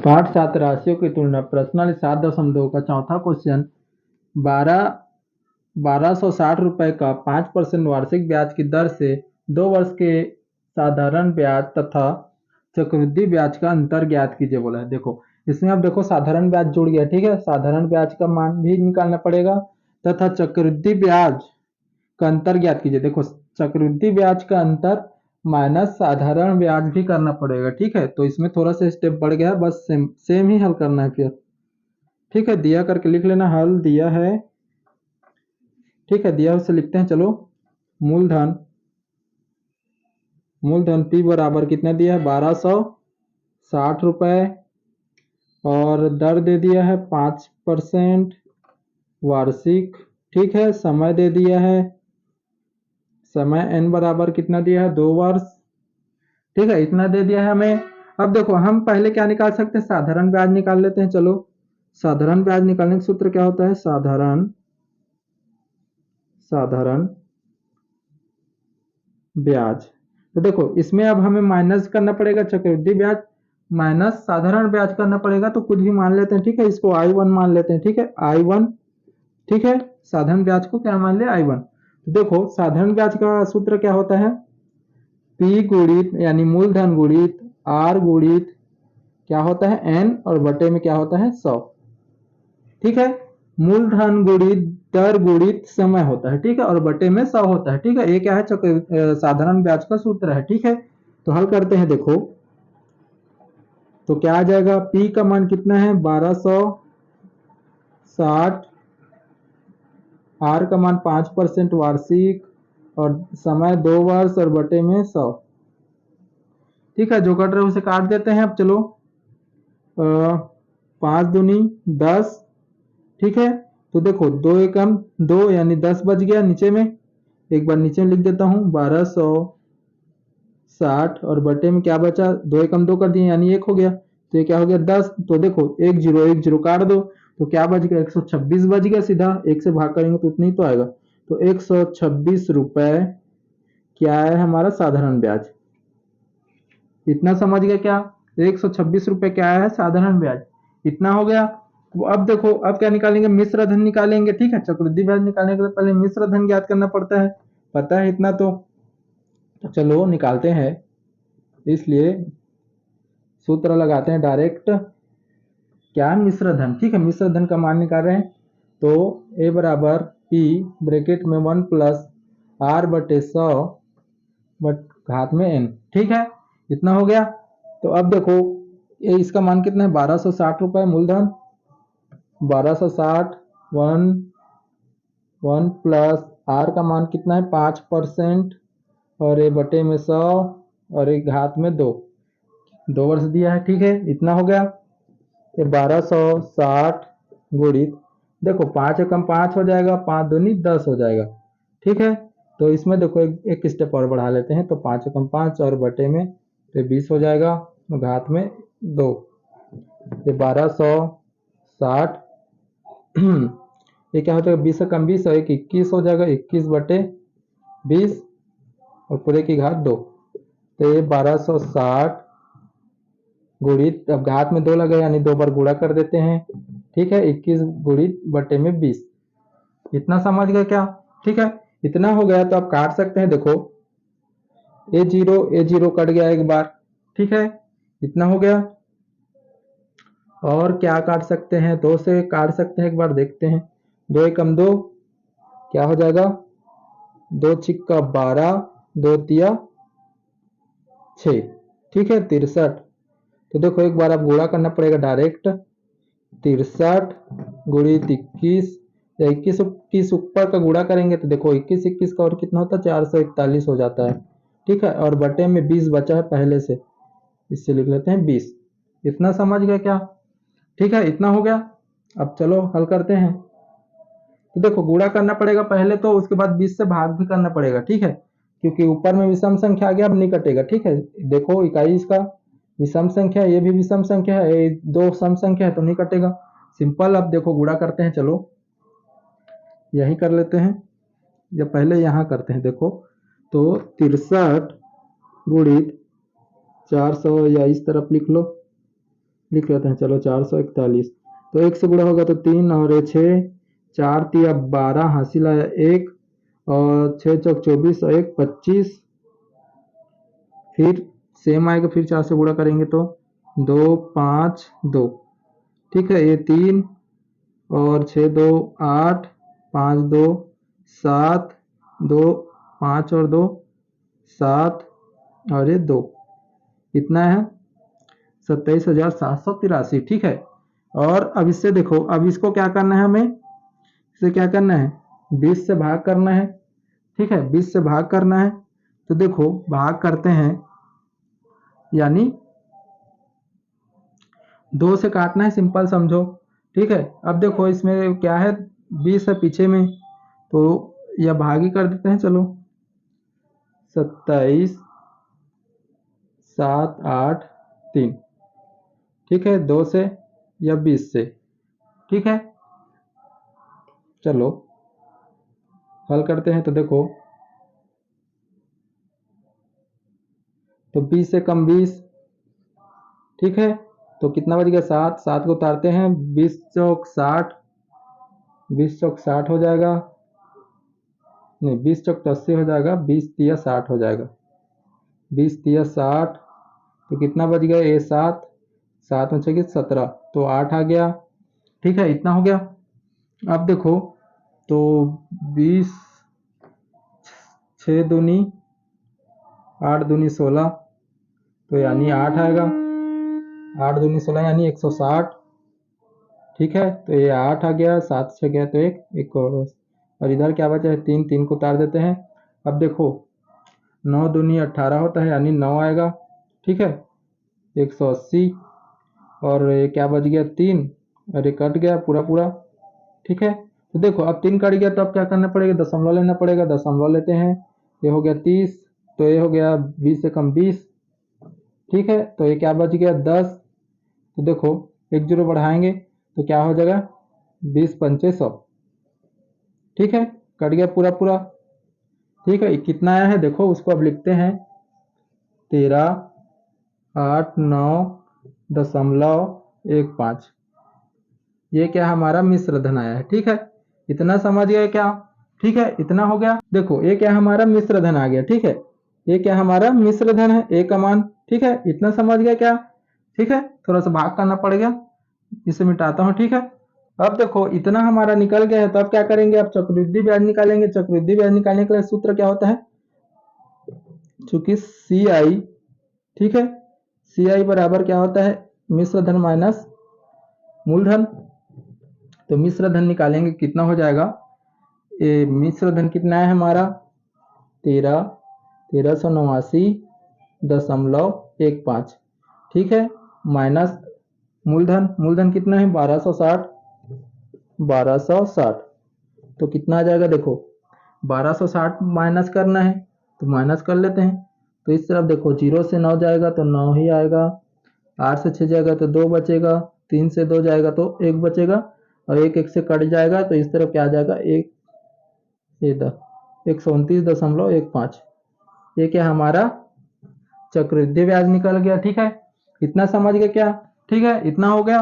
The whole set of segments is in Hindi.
पाठ 7 राशियों की तुलना प्रश्नल 7.2 का चौथा क्वेश्चन 1260 रुपए का 5% वार्षिक ब्याज की दर से 2 वर्ष के साधारण ब्याज तथा चक्रवृद्धि ब्याज का अंतर ज्ञात कीजिए बोला है। देखो इसमें अब देखो साधारण ब्याज जुड़ गया, ठीक है। साधारण ब्याज का मान भी निकालना पड़ेगा तथा चक्रवृद्धि ब्याज का अंतर ज्ञात कीजिए। देखो चक्रवृद्धि ब्याज का अंतर माइनस साधारण ब्याज भी करना पड़ेगा, ठीक है। तो इसमें थोड़ा सा स्टेप बढ़ गया, बस सेम ही हल करना है फिर, ठीक है। दिया करके लिख लेना, हल दिया है, ठीक है। दिया उसे लिखते हैं, चलो। मूलधन P बराबर कितना दिया है, 1260 रुपए, और दर दे दिया है 5% वार्षिक, ठीक है। समय दे दिया है, समय n बराबर कितना दिया है, 2 वर्ष, ठीक है। इतना दे दिया है हमें। अब देखो हम पहले क्या निकाल सकते हैं, साधारण ब्याज निकाल लेते हैं, चलो। साधारण ब्याज निकालने का सूत्र क्या होता है, साधारण ब्याज। तो देखो इसमें अब हमें माइनस करना पड़ेगा, चक्रवृद्धि ब्याज माइनस साधारण ब्याज करना पड़ेगा, तो कुछ भी मान लेते हैं, ठीक है। इसको I1 मान लेते हैं, ठीक है, I1, ठीक है। साधारण ब्याज को क्या मान लिया, I1। तो देखो साधारण ब्याज का सूत्र क्या होता है, P गुणित यानी मूलधन गुणित R गुणित क्या होता है, N, और बटे में क्या होता है, 100, ठीक है। मूलधन गुणित दर गुणित समय होता है, ठीक है, और बटे में 100 होता है, ठीक है। ये क्या है, साधारण ब्याज का सूत्र है, ठीक है। तो हल करते हैं, देखो तो क्या आ जाएगा, P का मान कितना है, 1260, R का मान 5% वार्षिक, और समय 2 वर्ष, और बटे में 100, ठीक है। जो कट रहे उसे काट देते हैं। अब चलो 5 दूनी 10, ठीक है। तो देखो 2 एकम 2 यानी 10 बच गया, नीचे में एक बार नीचे में लिख देता हूँ 1260, और बटे में क्या बचा, 2 एकम 2 कर दिए यानी 1 हो गया, तो ये क्या हो गया 10। तो देखो 1 0 1 0 काट दो, तो क्या बच गया, 126 बच गया, सीधा 1 से भाग करेंगे तो उतना ही तो आएगा। तो 126 रुपए क्या है हमारा साधारण ब्याज, इतना समझ गया क्या, 126 रुपए क्या है साधारण ब्याज, इतना हो गया। तो अब देखो अब क्या निकालेंगे, मिश्र धन निकालेंगे, ठीक है। चक्रवृद्धि ब्याज निकालने के लिए पहले मिश्र धन ज्ञात करना पड़ता है, पता है इतना तो चलो निकालते हैं। इसलिए सूत्र लगाते हैं डायरेक्ट, क्या है, मिश्र धन, ठीक है। मिश्र धन का मान निकाल रहे हैं, तो A बराबर P ब्रैकेट में 1 प्लस R बटे 100 बट घात में N, ठीक है। इतना हो गया। तो अब देखो ये इसका मान कितना है, 1260 रुपए मूलधन, 1260 1 प्लस R का मान कितना है, 5%, और ये बटे में 100, और एक घात में 2 वर्ष दिया है, ठीक है। इतना हो गया। ये 1260 गुणित, देखो 5 एकम 5 हो जाएगा, 5 दूनी 10 हो जाएगा, ठीक है। तो इसमें देखो एक स्टेप और बढ़ा लेते हैं, तो 5 एकम 5 और बटे में तो 20 हो जाएगा, घात में 2, ये 1260 ये क्या हो जाएगा, 20 एकम 20 और 21 हो जाएगा, 21 बटे 20 और पूरे की घात 2, तो ये 1260 गुणित, अब घात में 2 लगा यानी 2 बार गुणा कर देते हैं, ठीक है। 21 गुणित बटे में 20, इतना समझ गए क्या, ठीक है। इतना हो गया तो आप काट सकते हैं, देखो ए जीरो कट गया एक बार, ठीक है। इतना हो गया। और क्या काट सकते हैं, 2 से काट सकते हैं, एक बार देखते हैं, 2 एकम 2 क्या हो जाएगा, 2 छिक्का 12, 2 तिया 6, ठीक है, 63। तो देखो एक बार आप गुणा करना पड़ेगा डायरेक्ट, 63 गुणित 21, या 21 ऊपर का गुणा करेंगे तो देखो 21 का और कितना होता है, 441 हो जाता है, ठीक है। और बटे में 20 बचा है पहले से, इससे लिख लेते हैं 20, इतना समझ गए क्या, ठीक है। इतना हो गया। अब चलो हल करते हैं। तो देखो गुणा करना पड़ेगा पहले, तो उसके बाद 20 से भाग भी करना पड़ेगा, ठीक है, क्योंकि ऊपर में विषम संख्या आ गया, अब नहीं कटेगा, ठीक है। देखो इकाई इसका विषम संख्या, ये भी विषम संख्या है, ये 2 सम संख्या है तो नहीं कटेगा, सिंपल। अब देखो गुणा करते हैं, चलो यही कर लेते हैं, या पहले यहाँ करते हैं, देखो तो 63 गुणित 400, या इस तरफ लिख लो लिख लेते हैं, चलो 441। तो 1 से गुणा होगा तो 3 और 6, 4 तिया 12, हासिल आया 1, और 6 चौक 24 और 1 25। फिर सेम आएगा, फिर 4 से गुणा करेंगे तो 2 5 2। ठीक है, ये 3 और 6 2 8, 5 2 7, 2 5 और 2 7, और ये 2, इतना है 27,783। ठीक है, और अब इससे देखो, अब इसको क्या करना है, हमें इसे क्या करना है, 20 से भाग करना है। ठीक है, 20 से भाग करना है, तो देखो भाग करते हैं, यानी 2 से काटना है, सिंपल समझो। ठीक है, अब देखो इसमें क्या है, 20 है पीछे में, तो यह भागी कर देते हैं, चलो 27 7 8 3। ठीक है, 2 से या 20 से। ठीक है, चलो हल करते हैं, तो देखो, तो 20 से कम 20। ठीक है, तो कितना बच गया, 7, 7 को उतारते हैं, 20 चौक 60, 20 चौक 60 हो जाएगा, नहीं 20 चौक 80 हो जाएगा, 20 तिया 60 हो जाएगा, 20 तिया 60। तो कितना बच गया, ये 7, 7 में 6 17, तो 8 आ गया। ठीक है, इतना हो गया। अब देखो, तो 20 6 दूनी 8 दूनी 16, तो यानी 8 आएगा, 8 दूनी 16 यानी 160। ठीक है, तो ये 8 आ गया, 7 से गया तो एक और इधर क्या बचा है, 3, 3 को उतार देते हैं। अब देखो 9 दूनी 18 होता है, यानी 9 आएगा। ठीक है, 180, और ये क्या बच गया, 3, और ये कट गया पूरा पूरा। ठीक है, तो देखो अब 3 कट गया, तो अब क्या करना पड़ेगा, दशमलव लेना पड़ेगा, दशमलव लेते हैं, ये हो गया 30, तो ये हो गया 20 से कम 20। ठीक है, तो ये क्या बच गया, 10। तो देखो एक जीरो बढ़ाएंगे तो क्या हो जाएगा, 20 पंचे 100। ठीक है, कट गया पूरा पूरा। ठीक है, कितना आया है देखो, उसको अब लिखते हैं, 1389.15। ये क्या हमारा मिश्र धन आया है। ठीक है, इतना समझ गए क्या। ठीक है, इतना हो गया। देखो ये क्या हमारा मिश्र धन आ गया। ठीक है, ये क्या हमारा मिश्र धन है, ए का मान। ठीक है, इतना समझ गया क्या। ठीक है, थोड़ा सा भाग करना पड़ेगा, इसे मिटाता हूँ। ठीक है, अब देखो इतना हमारा निकल गया है, तो अब क्या करेंगे, अब चक्रवृद्धि ब्याज निकालेंगे। चक्रवृद्धि ब्याज निकालने के लिए सूत्र क्या होता है, चूंकि सी आई, ठीक है, सी आई बराबर क्या होता है, मिश्र धन माइनस मूलधन। तो मिश्र धन निकालेंगे, कितना हो जाएगा, ये मिश्र धन कितना है हमारा, 13,989.15। ठीक है, माइनस मूलधन, मूलधन कितना है 1260, 1260। तो कितना आ जाएगा देखो, 1260 माइनस करना है, तो माइनस कर लेते हैं। तो इस तरफ देखो, 0 से 9 जाएगा तो 9 ही आएगा, 8 से 6 जाएगा तो 2 बचेगा, 3 से 2 जाएगा तो 1 बचेगा, और 1 1 से कट जाएगा, तो इस तरफ क्या आ जाएगा, 129.15। ये क्या हमारा चक्रवृद्धि ब्याज निकल गया। ठीक है, इतना समझ गए क्या। ठीक है, इतना हो गया,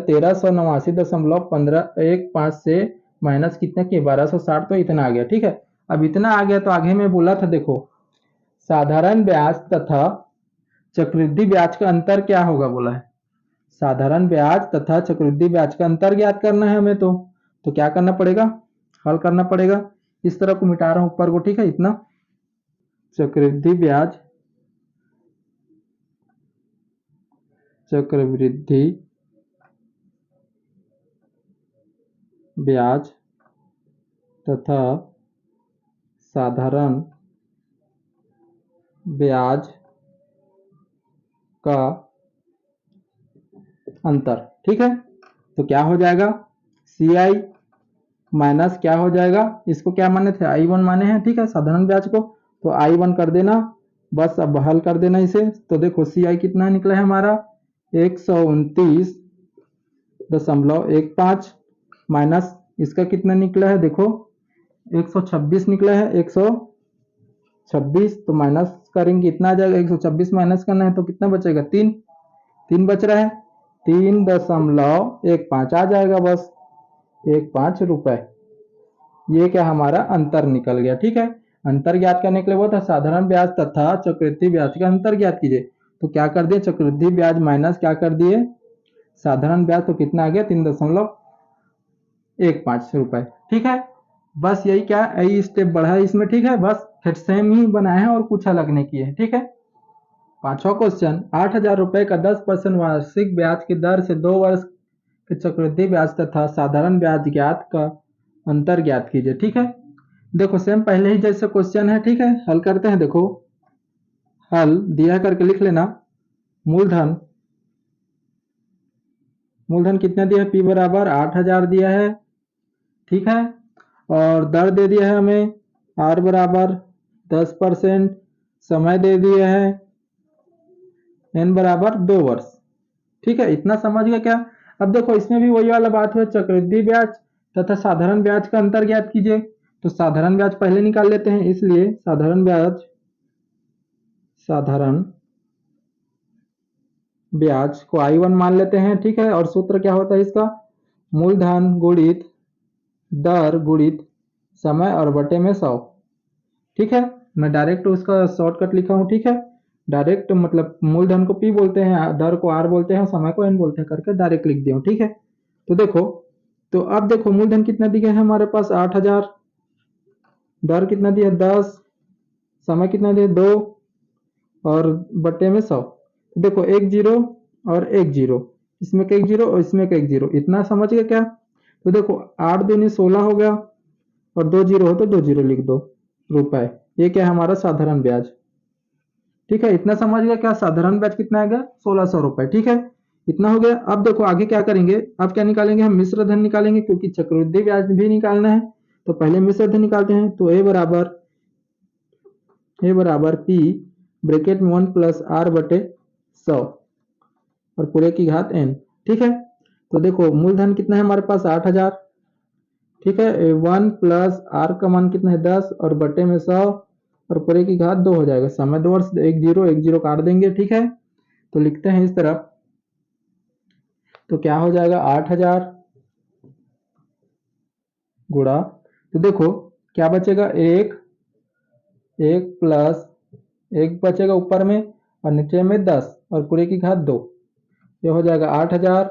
1389.15 से माइनस कितने की 1260, तो इतना आ गया। ठीक है, अब इतना आ गया, तो आगे में बोला था देखो, साधारण ब्याज तथा चक्रवृद्धि ब्याज का अंतर क्या होगा, बोला है साधारण ब्याज तथा चक्रवृद्धि ब्याज का अंतर ज्ञात करना है हमें। तो क्या करना पड़ेगा, हल करना पड़ेगा। इस तरह को मिटा रहा हूं ऊपर को। ठीक है, इतना चक्रवृद्धि ब्याज, चक्रवृद्धि ब्याज तथा साधारण ब्याज का अंतर। ठीक है, तो क्या हो जाएगा, सी आई माइनस क्या हो जाएगा, इसको क्या माने थे, आई वन माने हैं। ठीक है, साधारण ब्याज को, तो आई वन कर देना, बस अब हल कर देना इसे। तो देखो सी आई कितना निकला है हमारा, 129.15, माइनस इसका कितना निकला है देखो, 126 निकला है, 126। तो माइनस करेंगे, इतना आ जाएगा, 126 माइनस करना है तो कितना बचेगा, 3। 3 बच रहा है, 3.15 आ जाएगा बस, 15 रुपए। ये क्या हमारा अंतर निकल गया। ठीक है, अंतर ज्ञात करने के लिए वो था साधारण ब्याज तथा चक्रवृद्धि ब्याज का अंतर ज्ञात कीजिए। तो क्या कर दिए, चक्रवृद्धि ब्याज माइनस क्या कर दिए, साधारण ब्याज, तो कितना आ गया 3.15 रुपए। ठीक है, बस यही क्या यही स्टेप बढ़ा है इसमें। ठीक है, बस फिर सेम ही बनाए हैं और कुछ अलग नहीं किए। ठीक है, पांचवा क्वेश्चन, 8,000 रुपए का 10% वार्षिक ब्याज की दर से 2 वर्ष के चक्रवृद्धि ब्याज तथा साधारण ब्याज ज्ञात का अंतर ज्ञात कीजिए। ठीक है, देखो सेम पहले ही जैसे क्वेश्चन है। ठीक है, हल करते हैं। देखो हल दिया करके लिख लेना। मूलधन मूलधन कितना दिया है, P बराबर 8,000 दिया है। ठीक है, और दर दे दिया है हमें R बराबर 10%, समय दे दिया है N बराबर 2 वर्ष। ठीक है, इतना समझ गया क्या। अब देखो इसमें भी वही वाला बात हुआ, चक्रवृद्धि ब्याज तथा साधारण ब्याज का अंतर ज्ञात कीजिए। तो साधारण ब्याज पहले निकाल लेते हैं, इसलिए साधारण ब्याज को I1 मान लेते हैं। ठीक है, और सूत्र क्या होता है इसका, मूलधन गुणित दर गुणित समय और बटे में 100। ठीक है, मैं डायरेक्ट उसका शॉर्टकट लिखा हूँ। ठीक है, डायरेक्ट मतलब मूलधन को P बोलते हैं, दर को R बोलते हैं, समय को N बोलते हैं करके डायरेक्ट लिख दिया हूँ। ठीक है, तो देखो, तो अब देखो मूलधन कितना दिया है हमारे पास 8,000, दर कितना दिया 10, समय कितना दिया 2 और बटे में 100। देखो एक जीरो और एक जीरो, इसमें का एक जीरो और इसमें का एक जीरो, इतना समझ गए क्या। तो देखो 8 दूनी 16 हो गया और 2 जीरो हो तो 2 जीरो लिख दो रुपए। ये क्या है हमारा साधारण ब्याज। ठीक है, इतना समझ गया क्या, साधारण ब्याज कितना आएगा 1600 रुपए। ठीक है, इतना हो गया। अब देखो आगे क्या करेंगे, अब क्या निकालेंगे हम, मिश्र धन निकालेंगे, क्योंकि चक्रवृद्धि ब्याज भी निकालना है। तो पहले मिश्र धन निकालते हैं। तो ए बराबर P ब्रैकेट में 1+R/100 और पूरे की घात n। ठीक है, तो देखो मूलधन कितना है हमारे पास 8,000। ठीक है, 1+R का मान कितना है 10 और बटे में 100 और पूरे की घात 2 हो जाएगा। समय 2 वर्ष, एक जीरो काट देंगे। ठीक है, तो लिखते हैं इस तरफ, तो क्या हो जाएगा 8,000 गुणा, तो देखो क्या बचेगा, एक प्लस एक बचेगा ऊपर में और नीचे में 10 और पूरे की घात 2। ये हो जाएगा 8,000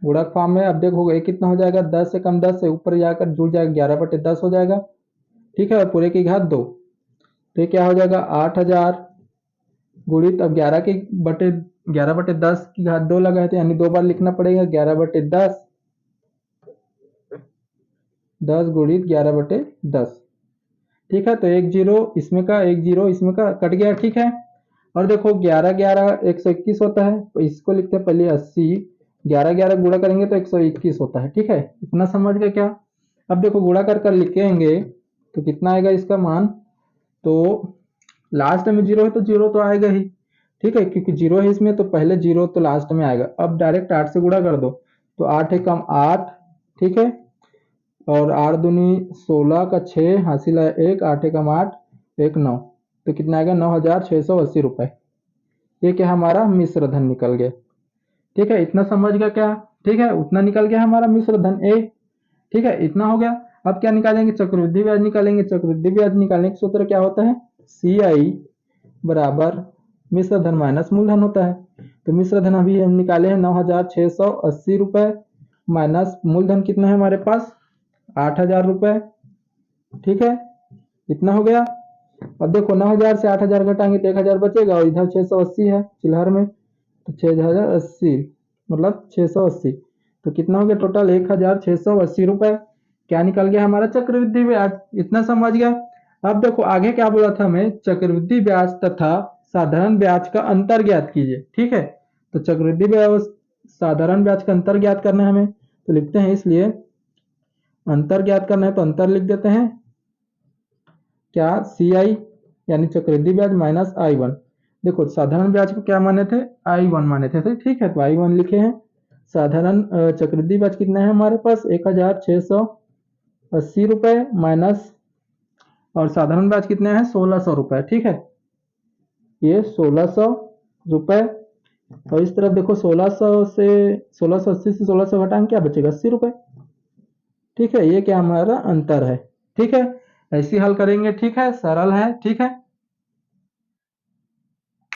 गुणक फॉर्म में। अब देखो ये कितना हो जाएगा, 10 से कम 10 से ऊपर जाकर जुड़ जाएगा, 11/10 हो जाएगा। ठीक है, और पूरे की घात 2। तो ये क्या हो जाएगा 8,000 गुणित, अब 11/10 की घात 2 लगाए थे, यानी 2 बार लिखना पड़ेगा, 11/10, 10 गुणित 11/10। ठीक है, तो एक जीरो इसमें का एक जीरो इसमें का कट गया। ठीक है, और देखो 11 11 121 होता है, तो इसको लिखते हैं पहले 80, 11 11 गुणा करेंगे तो 121 होता है। ठीक है, इतना समझ गए क्या। अब देखो गुणा कर कर लिखेंगे तो कितना आएगा इसका मान, तो लास्ट में जीरो है तो जीरो तो आएगा ही। ठीक है, क्योंकि जीरो है इसमें तो पहले जीरो तो लास्ट में आएगा। अब डायरेक्ट 8 से गुणा कर दो, तो 8 है कम 8। ठीक है, और 8 दूनी 16 का 6 हासिल है 1, 8 कम 8 1 9, तो कितना आएगा 9,680 रुपए। ये क्या हमारा मिश्र धन निकल गया। ठीक है, इतना समझ गया क्या। ठीक है, उतना निकल गया हमारा मिश्र धन ए। ठीक है, इतना हो गया। अब क्या निकालेंगे, चक्रवृद्धि ब्याज निकालेंगे। चक्रवृद्धि ब्याज निकालने का सूत्र क्या होता है, CI बराबर मिश्र धन माइनस मूलधन होता है। तो मिश्र धन अभी हम निकाले हैं 9,680 रुपए माइनस मूलधन कितना है हमारे पास 8,000 रुपए। ठीक है, इतना हो गया। अब देखो 9,000 से 8,000 घटाएंगे तो 1,000 बचेगा और इधर 680 है चिल्हर में, तो 6,080 मतलब 680, तो कितना हो गया टोटल 1,680 रुपए। क्या निकल गया हमारा चक्रवृद्धि ब्याज। इतना समझ गया। अब देखो आगे क्या बोला था हमें, चक्रवृद्धि ब्याज तथा साधारण ब्याज का अंतर ज्ञात कीजिए। ठीक है, तो चक्रवृद्धि ब्याज साधारण ब्याज का अंतर ज्ञात करना है हमें, तो लिखते हैं, इसलिए अंतर ज्ञात करना है तो अंतर लिख देते हैं, क्या CI यानी चक्रवृद्धि ब्याज माइनस I1। देखो साधारण ब्याज को क्या माने थे, I1 माने थे, तो ठीक है, तो I1 लिखे हैं। साधारण चक्रवृद्धि ब्याज कितना है हमारे पास 1,680 रुपए माइनस, और साधारण ब्याज कितने हैं 1,600 रुपए। ठीक है, ये 1,600 रुपए और इस तरफ देखो 1600 से 1680 से 1600 घटाएंगे क्या बचेगा 80 रुपये। ठीक है, ये क्या हमारा अंतर है। ठीक है, ऐसे ही हल करेंगे। ठीक है, सरल है। ठीक है।